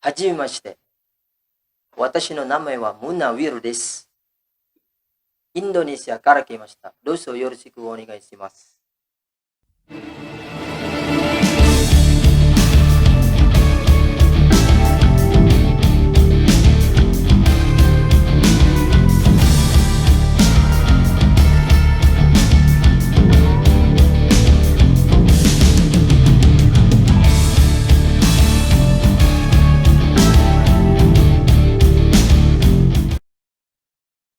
はじめまして。私の名前はムナウィルです。インドネシアから来ました。どうぞよろしくお願いします。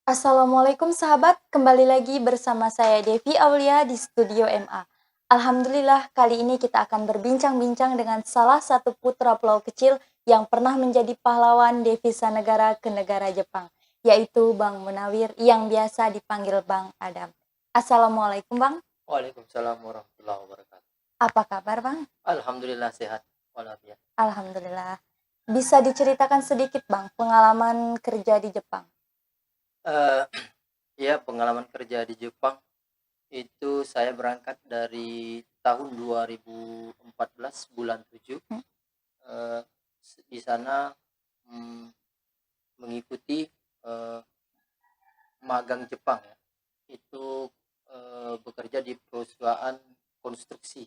Assalamualaikum sahabat, kembali lagi bersama saya Devi Aulia di Studio MA. Alhamdulillah, kali ini kita akan berbincang-bincang dengan salah satu putra pulau kecil yang pernah menjadi pahlawan devisa negara ke negara Jepang, yaitu Bang Munawir yang biasa dipanggil Bang Adam. Assalamualaikum Bang. Waalaikumsalam warahmatullahi wabarakatuh. Apa kabar Bang? Alhamdulillah sehat walafiat. Alhamdulillah. Bisa diceritakan sedikit Bang pengalaman kerja di Jepang? Ya, pengalaman kerja di Jepang itu saya berangkat dari tahun 2014 bulan 7. Di sana mengikuti magang Jepang ya. Itu bekerja di perusahaan konstruksi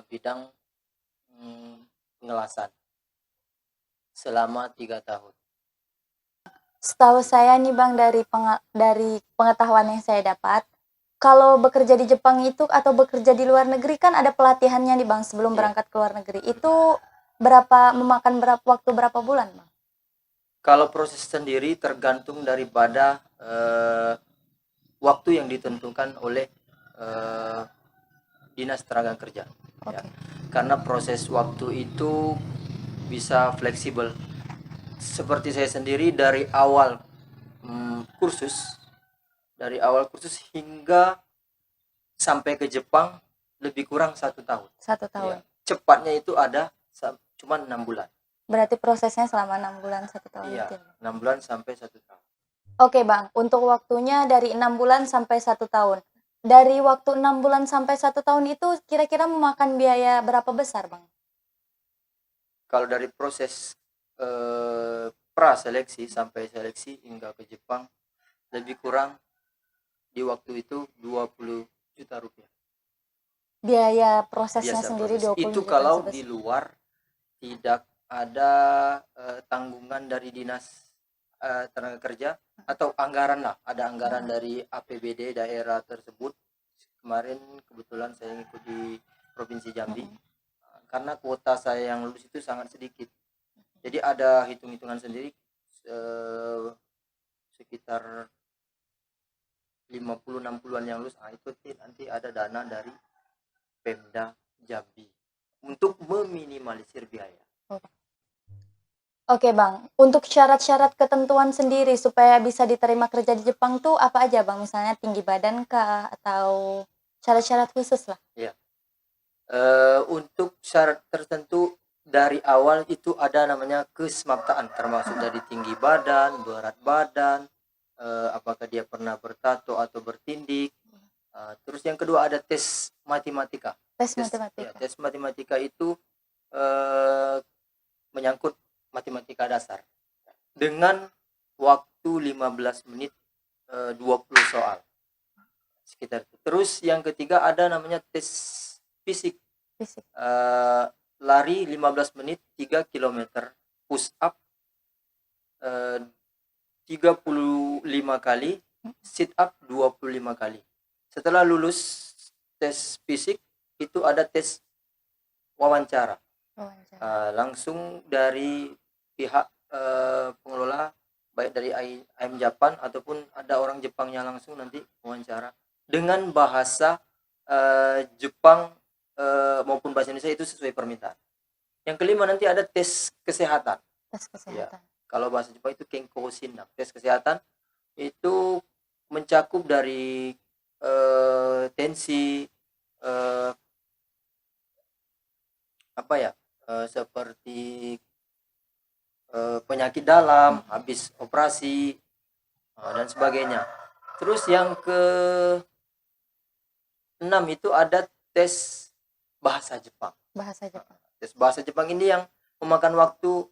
bidang pengelasan selama 3 tahun. Setahu saya nih Bang, dari pengetahuan yang saya dapat, kalau bekerja di Jepang itu atau bekerja di luar negeri kan ada pelatihannya nih Bang sebelum berangkat ke luar negeri. Itu memakan waktu berapa bulan Bang? Kalau proses sendiri tergantung daripada waktu yang ditentukan oleh Dinas Tenaga Kerja. Ya. Karena proses waktu itu bisa fleksibel. Seperti saya sendiri dari awal kursus hingga sampai ke Jepang lebih kurang 1 tahun. 1 tahun. Ya. Cepatnya itu ada cuma 6 bulan. Berarti prosesnya selama 6 bulan 1 tahun. Iya, 6 bulan sampai 1 tahun. Oke Bang, untuk waktunya dari 6 bulan sampai 1 tahun. Dari waktu 6 bulan sampai 1 tahun itu kira-kira memakan biaya berapa besar Bang? Kalau dari proses pra-seleksi sampai seleksi hingga ke Jepang lebih kurang di waktu itu 20 juta rupiah. Biaya prosesnya sendiri 20 itu juta kalau sebesar. Di luar tidak ada tanggungan dari Dinas Tenaga Kerja atau anggaran lah, ada anggaran dari APBD daerah tersebut. Kemarin kebetulan saya ngikut di Provinsi Jambi, karena kuota saya yang lulus itu sangat sedikit. Jadi ada hitung-hitungan sendiri, sekitar 50-60an yang lulus. Itu nanti ada dana dari Pemda Jambi untuk meminimalisir biaya. Oke Bang, untuk syarat-syarat ketentuan sendiri supaya bisa diterima kerja di Jepang tuh apa aja Bang? Misalnya tinggi badan kah atau syarat-syarat khusus lah? Ya. Untuk syarat tertentu dari awal itu ada namanya kesemaptaan, termasuk dari tinggi badan, berat badan, apakah dia pernah bertato atau bertindik. Terus yang kedua ada tes matematika. Tes matematika. Tes matematika itu menyangkut matematika dasar dengan waktu 15 menit 20 soal sekitar itu. Terus yang ketiga ada namanya tes fisik. Lari 15 menit 3 km, push up 35 kali, sit up 25 kali. Setelah lulus tes fisik itu ada tes wawancara. Langsung dari pihak pengelola, baik dari IM Japan ataupun ada orang Jepangnya langsung nanti wawancara dengan bahasa Jepang maupun bahasa Indonesia itu sesuai permintaan. Yang kelima nanti ada tes kesehatan. Ya, kalau bahasa Jepang itu kenko shindan. Tes kesehatan itu mencakup dari tensi, seperti penyakit dalam habis operasi dan sebagainya. Terus yang ke-6 itu ada tes bahasa Jepang. Tes bahasa Jepang ini yang memakan waktu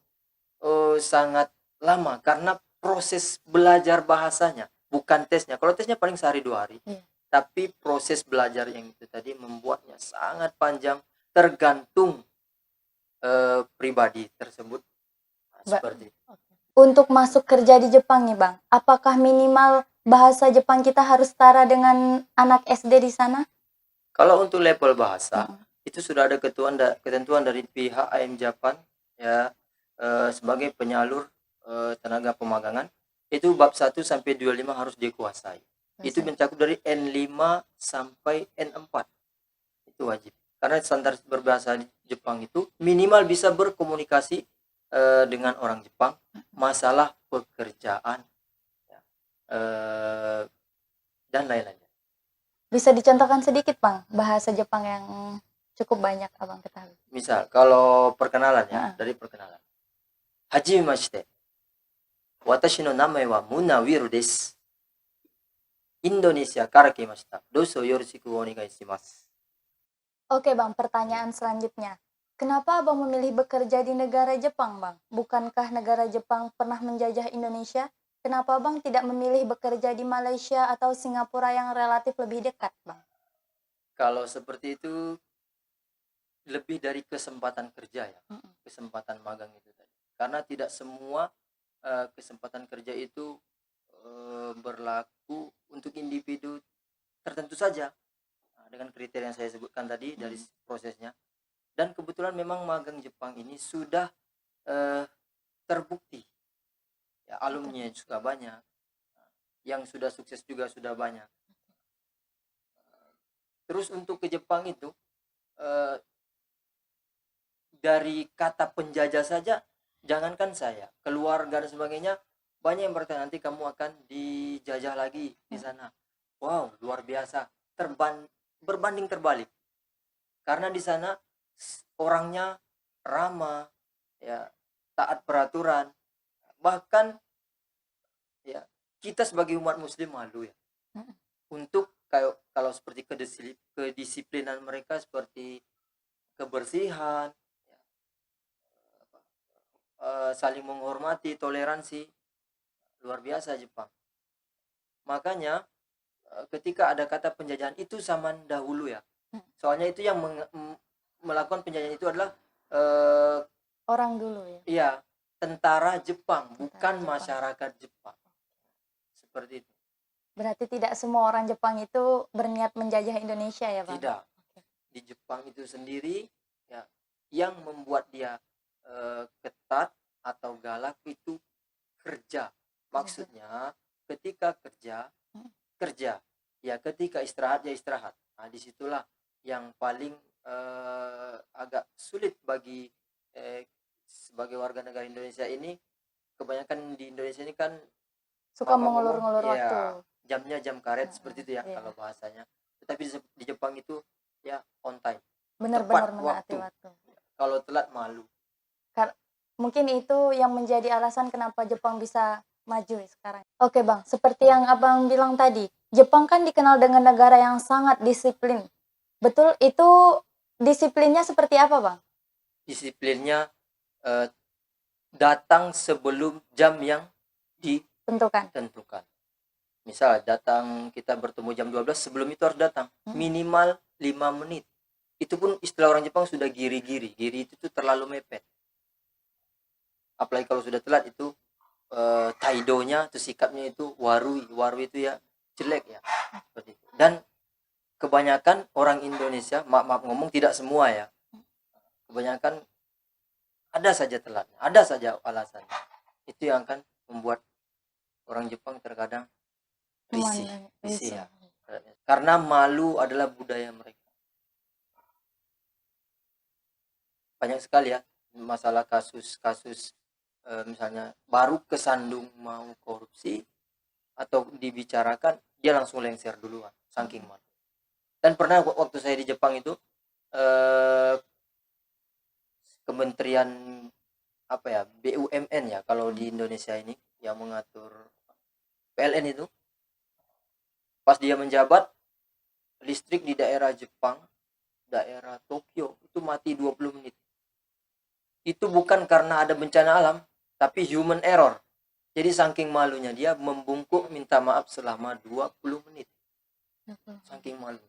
sangat lama karena proses belajar bahasanya, bukan tesnya. Kalau tesnya paling sehari 2 hari, tapi proses belajar yang itu tadi membuatnya sangat panjang, tergantung pribadi tersebut. Seperti itu. Untuk masuk kerja di Jepang nih Bang, apakah minimal bahasa Jepang kita harus setara dengan anak SD di sana? Kalau untuk level bahasa, itu sudah ada ketentuan dari pihak IM Japan ya, sebagai penyalur tenaga pemagangan, itu bab 1 sampai 25 harus dikuasai. Itu mencakup dari N5 sampai N4. Itu wajib. Karena standar berbahasa Jepang itu minimal bisa berkomunikasi dengan orang Jepang, masalah pekerjaan ya, dan lain-lain. Bisa dicontohkan sedikit Bang, bahasa Jepang yang cukup banyak Abang ketahui. Misal, kalau perkenalan ya, dari perkenalan. Hajimemashite. Watashi no namae wa Munawiru desu. Indonesia kara kimashita. Doso yoroshiku onegai shimasu. Oke Bang, pertanyaan selanjutnya. Kenapa Abang memilih bekerja di negara Jepang, Bang? Bukankah negara Jepang pernah menjajah Indonesia? Kenapa Bang tidak memilih bekerja di Malaysia atau Singapura yang relatif lebih dekat, Bang? Kalau seperti itu, lebih dari kesempatan kerja ya, kesempatan magang itu tadi. Karena tidak semua kesempatan kerja itu berlaku untuk individu tertentu saja. Dengan kriteria yang saya sebutkan tadi dari prosesnya. Dan kebetulan memang magang Jepang ini sudah terbukti ya, alumni juga banyak, yang sudah sukses juga sudah banyak. Terus untuk ke Jepang itu dari kata penjajah saja, jangankan saya, keluarga dan sebagainya, banyak yang bertanya nanti kamu akan dijajah lagi di sana. Wow, luar biasa, berbanding terbalik. Karena di sana orangnya ramah, ya, taat peraturan. Bahkan ya, kita sebagai umat muslim malu ya untuk kalau seperti kedisiplinan mereka, seperti kebersihan ya, saling menghormati, toleransi, luar biasa Jepang. Makanya ketika ada kata penjajahan itu zaman dahulu ya, soalnya itu yang melakukan penjajahan itu adalah orang dulu ya. Iya, tentara Jepang, bukan masyarakat Jepang. Seperti itu. Berarti tidak semua orang Jepang itu berniat menjajah Indonesia ya, Bang? Tidak. Di Jepang itu sendiri ya, yang membuat dia ketat atau galak itu kerja. Maksudnya ketika kerja, ya ketika istirahat ya istirahat. Nah, disitulah yang paling agak sulit bagi sebagai warga negara Indonesia ini. Kebanyakan di Indonesia ini kan suka mengulur-ngulur ya, waktu. Jamnya jam karet seperti itu ya, kalau bahasanya. Tetapi di Jepang itu ya on time. Benar-benar menaati waktu. Kalau telat malu. Mungkin itu yang menjadi alasan kenapa Jepang bisa maju sekarang. Oke Bang, seperti yang Abang bilang tadi, Jepang kan dikenal dengan negara yang sangat disiplin. Betul, itu disiplinnya seperti apa Bang? Disiplinnya datang sebelum jam yang ditentukan. Misal datang, kita bertemu jam 12, sebelum itu harus datang. Minimal 5 menit. Itu pun istilah orang Jepang sudah giri-giri. Giri itu tuh terlalu mepet. Apalagi kalau sudah telat itu taidonya, itu sikapnya itu warui itu ya jelek ya. Seperti itu. Dan kebanyakan orang Indonesia, maaf ngomong, tidak semua ya. Kebanyakan ada saja telatnya, ada saja alasannya. Itu yang akan membuat orang Jepang terkadang risih ya. Karena malu adalah budaya mereka. Banyak sekali ya masalah kasus-kasus misalnya baru kesandung mau korupsi atau dibicarakan, dia langsung lengser duluan saking malu. Dan pernah waktu saya di Jepang itu Kementerian apa ya, BUMN ya kalau di Indonesia ini, yang mengatur PLN itu, pas dia menjabat, listrik di daerah Jepang, daerah Tokyo itu mati 20 menit. Itu bukan karena ada bencana alam, tapi human error. Jadi saking malunya dia membungkuk minta maaf selama 20 menit. Saking malu.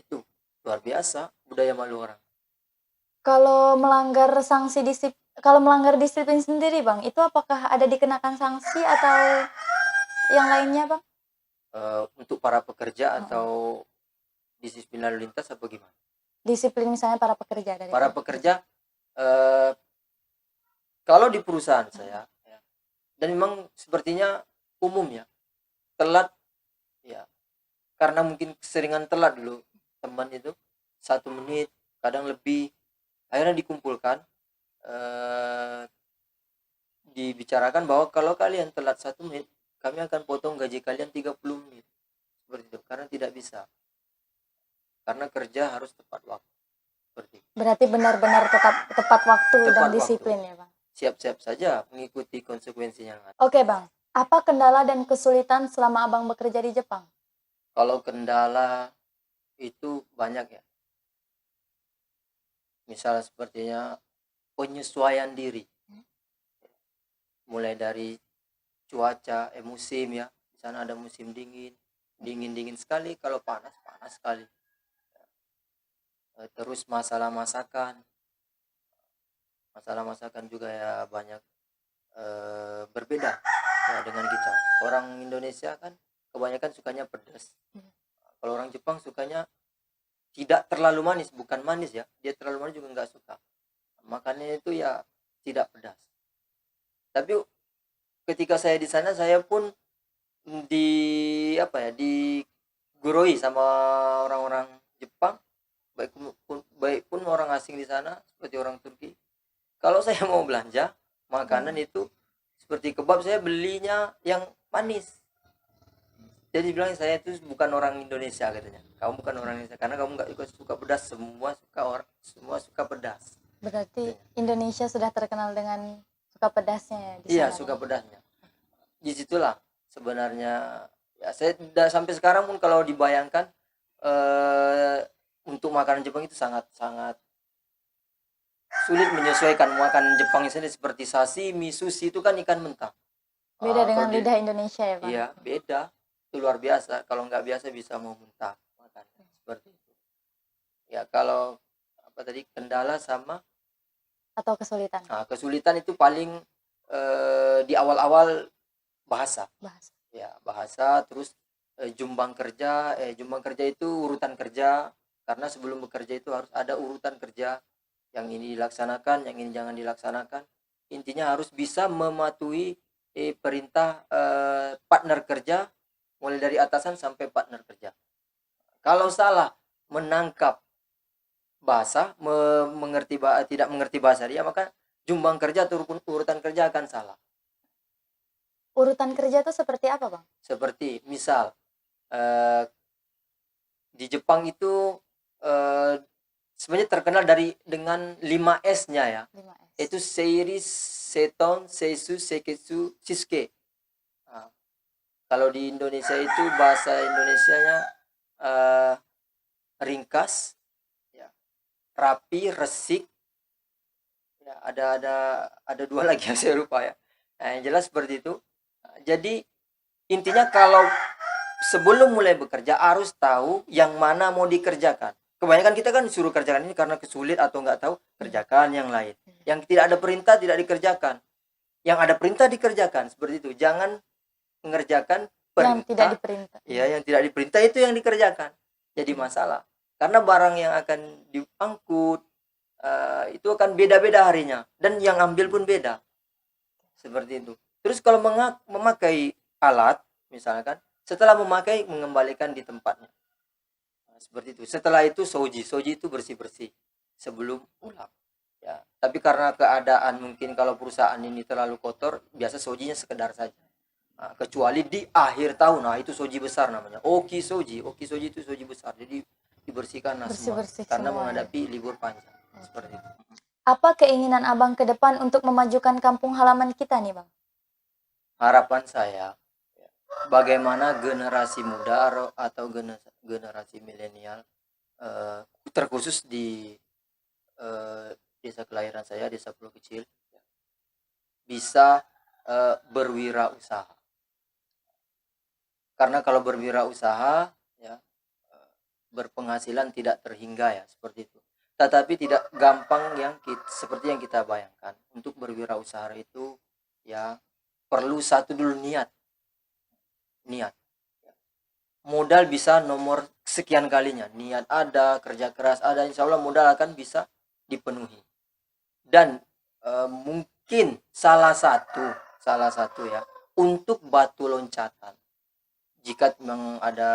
Itu luar biasa budaya malu orang. Kalau melanggar kalau melanggar disiplin sendiri Bang, itu apakah ada dikenakan sanksi atau yang lainnya Bang? Untuk para pekerja atau disiplin lalu lintas apa gimana? Disiplin misalnya para pekerja dari Para pekerja kalau di perusahaan saya ya, dan memang sepertinya umum ya, telat ya, karena mungkin keseringan telat dulu teman itu 1 menit kadang lebih, akhirnya dikumpulkan, dibicarakan bahwa kalau kalian telat 1 menit kami akan potong gaji kalian 30 menit seperti itu, karena tidak bisa, karena kerja harus tepat waktu seperti itu. Berarti benar-benar tepat waktu dan Tepat disiplin waktu. ya Bang. Siap-siap saja mengikuti konsekuensinya. Oke Bang, apa kendala dan kesulitan selama Abang bekerja di Jepang? Kalau kendala itu banyak ya, misal sepertinya penyesuaian diri, mulai dari cuaca, musim ya, di sana ada musim dingin sekali, kalau panas sekali. Terus masalah masakan juga ya banyak berbeda ya dengan kita. Orang Indonesia kan kebanyakan sukanya pedas. Kalau orang Jepang sukanya tidak terlalu manis, bukan manis ya, dia terlalu manis juga nggak suka. Makannya itu ya tidak pedas. Tapi ketika saya di sana saya pun digurui sama orang-orang Jepang, baik pun orang asing di sana seperti orang Turki. Kalau saya mau belanja makanan itu seperti kebab, saya belinya yang manis. Jadi bilang saya itu bukan orang Indonesia katanya. Kamu bukan orang Indonesia karena kamu nggak suka pedas. Semua suka pedas. Berarti Indonesia sudah terkenal dengan suka pedasnya ya di Iya, sana, suka Bang? pedasnya. Disitulah sebenarnya ya, saya sampai sekarang pun kalau dibayangkan untuk makanan Jepang itu sangat sulit menyesuaikan. Makanan Jepang ini seperti sashimi, sushi itu kan ikan mentah. Beda dengan Kalau lidah Indonesia ya Bang? iya, beda. Itu luar biasa. Kalau nggak biasa bisa mau muntah makan seperti itu. Ya kalau apa tadi, kendala sama Atau kesulitan? kesulitan itu paling di awal-awal bahasa. Ya, bahasa, terus jumbang kerja itu urutan kerja, karena sebelum bekerja itu harus ada urutan kerja, yang ini dilaksanakan, yang ini jangan dilaksanakan. Intinya harus bisa mematuhi perintah partner kerja, mulai dari atasan sampai partner kerja. Kalau salah menangkap bahasa, tidak mengerti bahasa dia, maka jumbang kerja atau urutan kerja akan salah. Urutan kerja itu seperti apa Bang? Seperti misal di Jepang itu sebenarnya terkenal dengan 5S-nya ya. 5S. Itu seiri, seton, seisu, seketsu, shisuke. Nah, kalau di Indonesia itu bahasa Indonesianya ringkas, ya, rapi, resik. Ya, ada 2 lagi yang saya lupa ya. Nah, yang jelas seperti itu. Jadi intinya kalau sebelum mulai bekerja harus tahu yang mana mau dikerjakan. Kebanyakan kita kan disuruh kerjakan ini karena kesulit atau nggak tahu, kerjakan yang lain. Yang tidak ada perintah tidak dikerjakan. Yang ada perintah dikerjakan, seperti itu. Jangan mengerjakan perintah. Yang tidak diperintah. Ya, yang tidak diperintah itu yang dikerjakan. Jadi masalah. Karena barang yang akan diangkut itu akan beda-beda harinya, dan yang ambil pun beda. Seperti itu. Terus kalau memakai alat, misalkan, setelah memakai mengembalikan di tempatnya. Nah, seperti itu. Setelah itu soji itu bersih-bersih sebelum pulang. Ya, tapi karena keadaan mungkin kalau perusahaan ini terlalu kotor, biasa sojinya sekedar saja. Nah, kecuali di akhir tahun, nah itu soji besar namanya. Oki soji itu soji besar. Jadi dibersihkan semua karena semua, menghadapi libur panjang. Seperti itu. Apa keinginan Abang ke depan untuk memajukan kampung halaman kita nih Bang? Harapan saya, bagaimana generasi muda atau generasi milenial, terkhusus di desa kelahiran saya, desa Pulau Kecil, bisa berwirausaha. Karena kalau berwirausaha ya berpenghasilan tidak terhingga ya, seperti itu. Tetapi tidak gampang seperti yang kita bayangkan. Untuk berwirausaha itu ya perlu satu dulu niat. Modal bisa nomor sekian kalinya. Niat ada, kerja keras ada, insya Allah modal akan bisa dipenuhi. Dan mungkin salah satu ya untuk batu loncatan. Jika memang ada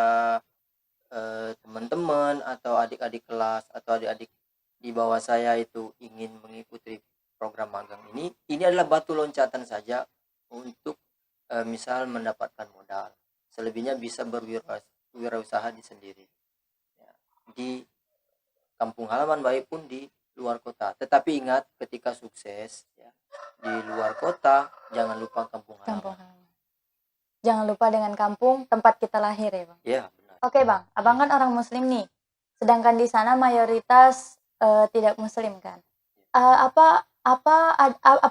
teman-teman atau adik-adik kelas atau adik-adik di bawah saya itu ingin mengikuti program magang ini adalah batu loncatan saja untuk misal mendapatkan modal. Selebihnya bisa berwirausaha di sendiri ya, di kampung halaman baik pun di luar kota. Tetapi ingat, ketika sukses ya di luar kota, jangan lupa kampung halaman. Jangan lupa dengan kampung tempat kita lahir ya Bang. Ya, benar. Oke Bang, Abang kan orang Muslim nih, sedangkan di sana mayoritas tidak Muslim kan. Apa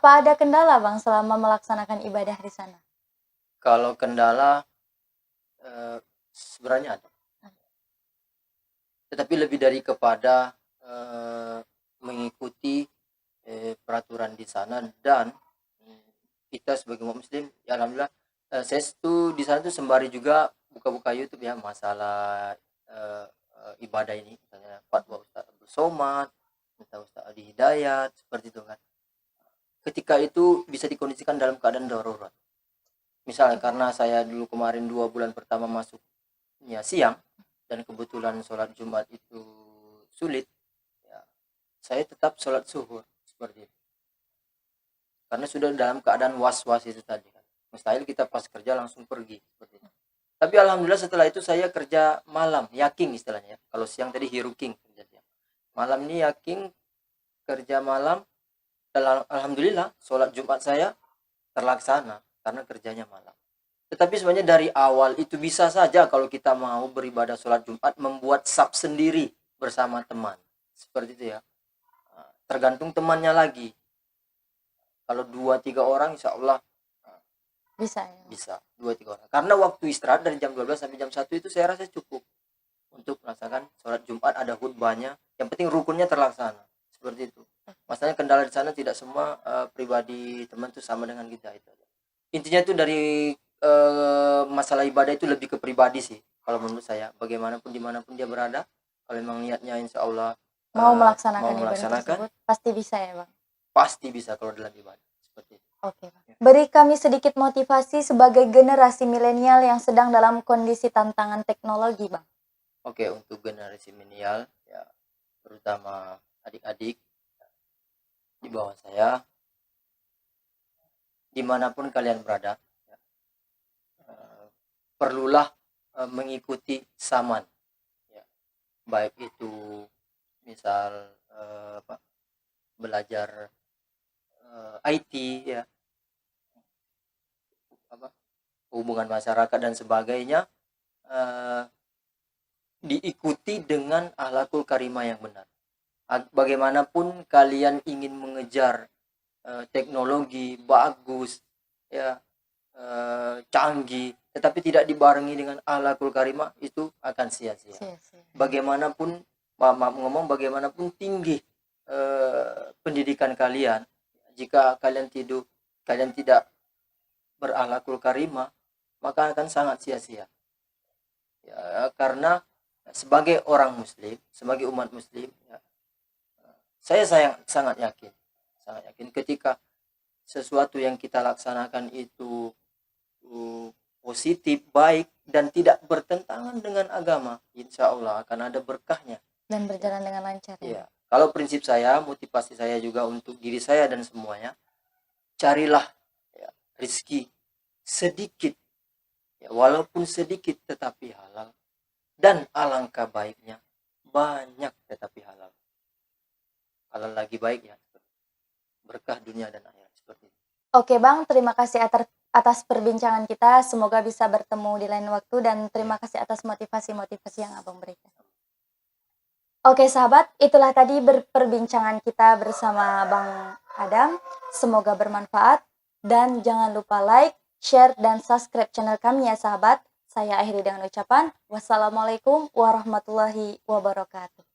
ada kendala Bang selama melaksanakan ibadah di sana? Kalau kendala sebenarnya ada, tetapi lebih dari kepada mengikuti peraturan di sana. Dan kita sebagai umat muslim ya alhamdulillah, saya tuh di sana tuh sembari juga buka-buka YouTube ya masalah ibadah ini, misalnya fatwa Ustaz Abdul Somad, Ustaz Adi Hidayat, seperti itu kan. Ketika itu bisa dikondisikan dalam keadaan darurat. Misalnya karena saya dulu kemarin 2 bulan pertama masuknya siang dan kebetulan sholat Jumat itu sulit ya, saya tetap sholat zuhur seperti itu. Karena sudah dalam keadaan was-was itu tadi kan. Mustahil kita pas kerja langsung pergi seperti itu. Tapi alhamdulillah setelah itu saya kerja malam, yakin istilahnya ya. Kalau siang tadi hiruking kerja siang. Malam ini yakin kerja malam. Dan alhamdulillah sholat Jumat saya terlaksana karena kerjanya malam. Tetapi sebenarnya dari awal itu bisa saja kalau kita mau beribadah sholat Jumat membuat sab sendiri bersama teman. Seperti itu ya. Tergantung temannya lagi. Kalau 2-3 orang insya Allah bisa ya? Bisa 2-3 orang. Karena waktu istirahat dari jam 12 sampai jam 1 itu saya rasa cukup untuk melaksanakan sholat Jumat, ada khutbahnya. Yang penting rukunnya terlaksana. Seperti itu. Masalahnya kendala di sana tidak semua pribadi teman itu sama dengan kita itu. Intinya itu dari masalah ibadah itu lebih ke pribadi sih kalau menurut saya. Bagaimanapun dimanapun dia berada, kalau memang niatnya insya Allah mau melaksanakan ibadah tersebut pasti bisa ya Bang? Pasti bisa kalau dalam ibadah seperti itu. Oke Bang. Beri kami sedikit motivasi sebagai generasi milenial yang sedang dalam kondisi tantangan teknologi Bang. Oke, untuk generasi milenial ya, terutama adik-adik di bawah saya, dimanapun kalian berada ya, perlulah mengikuti zaman ya. Baik itu misal belajar IT ya, hubungan masyarakat dan sebagainya, diikuti dengan akhlakul karimah yang benar. Bagaimanapun kalian ingin mengejar teknologi bagus ya, canggih, tetapi tidak dibarengi dengan akhlakul karimah, itu akan sia-sia. Bagaimanapun bagaimanapun tinggi pendidikan kalian, jika kalian tidak berakhlakul karimah, maka akan sangat sia-sia ya. Karena sebagai orang muslim, sebagai umat muslim ya, saya sangat yakin ketika sesuatu yang kita laksanakan itu positif, baik, dan tidak bertentangan dengan agama, insya Allah akan ada berkahnya dan berjalan dengan lancar ya. Kalau prinsip saya, motivasi saya juga untuk diri saya dan semuanya, carilah ya, rezeki sedikit ya, walaupun sedikit tetapi halal, dan alangkah baiknya banyak tetapi halal lagi baik ya, berkah dunia dan akhirat seperti itu. Oke Bang, terima kasih atas perbincangan kita, semoga bisa bertemu di lain waktu, dan terima kasih atas motivasi-motivasi yang Abang berikan. Oke sahabat, itulah tadi perbincangan kita bersama Bang Adam, semoga bermanfaat. Dan jangan lupa like, share, dan subscribe channel kami ya sahabat. Saya akhiri dengan ucapan wassalamualaikum warahmatullahi wabarakatuh.